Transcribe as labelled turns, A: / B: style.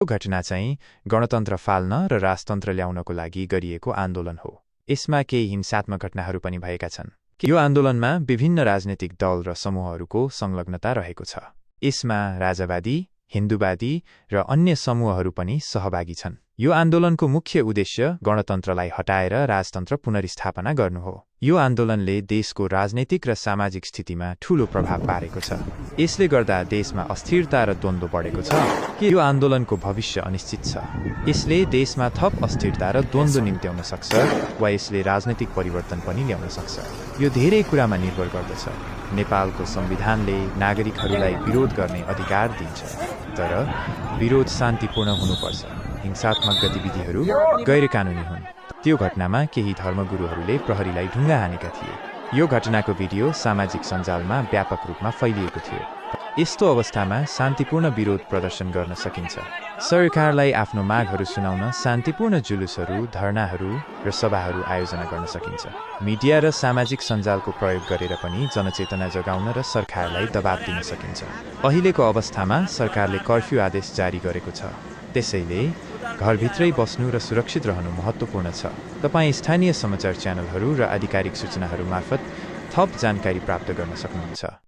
A: यो घटना चाहिँ गणतन्त्र फाल्न र राजतन्त्र ल्याउनको लागि गरिएको आन्दोलन हो। यसमा केही हिंसात्मक घटनाहरू पनि भएका छन्। यो आन्दोलनमा विभिन्न राजनीतिक दल र समूहहरूको संलग्नता रहेको छ। यसमा राजावादी, हिन्दूवादी र अन्य समूहहरू पनि सहभागी छन्। यो आन्दोलनको मुख्य उद्देश्य गणतन्त्रलाई हटाएर राजतन्त्र पुनर्स्थापना गर्नु हो। यो आन्दोलनले देशको राजनैतिक र सामाजिक स्थितिमा ठूलो प्रभाव पारेको छ। यसले गर्दा देशमा अस्थिरता र द्वन्द्व बढेको छ कि यो आन्दोलनको भविष्य अनिश्चित छ। यसले देशमा थप अस्थिरता र द्वन्द्व निम्त्याउन सक्छ वा यसले राजनैतिक परिवर्तन पनि ल्याउन सक्छ। यो धेरै कुरामा निर्भर गर्दछ। नेपालको संविधानले नागरिकहरूलाई विरोध गर्ने अधिकार दिन्छ, तर विरोध शान्तिपूर्ण हुनुपर्छ। हिंसात्मक गतिविधिहरू गैरकानुनी हुन्। त्यो घटनामा केही धर्मगुरुहरूले प्रहरीलाई ढुङ्गा हानेका थिए। यो घटनाको भिडियो सामाजिक सञ्जालमा व्यापक रूपमा फैलिएको थियो। यस्तो अवस्थामा शान्तिपूर्ण विरोध प्रदर्शन गर्न सकिन्छ। सरकारलाई आफ्नो मागहरू सुनाउन शान्तिपूर्ण जुलुसहरू, धरनाहरू र सभाहरू आयोजना गर्न सकिन्छ। मिडिया र सामाजिक सञ्जालको प्रयोग गरेर पनि जनचेतना जगाउन र सरकारलाई दबाब दिन सकिन्छ। अहिलेको अवस्थामा सरकारले कर्फ्यू आदेश जारी गरेको छ। त्यसैले घरभित्रै बस्नु र सुरक्षित रहनु महत्त्वपूर्ण छ। तपाईँ स्थानीय समाचार च्यानलहरू र आधिकारिक सूचनाहरू मार्फत थप जानकारी प्राप्त गर्न सक्नुहुन्छ।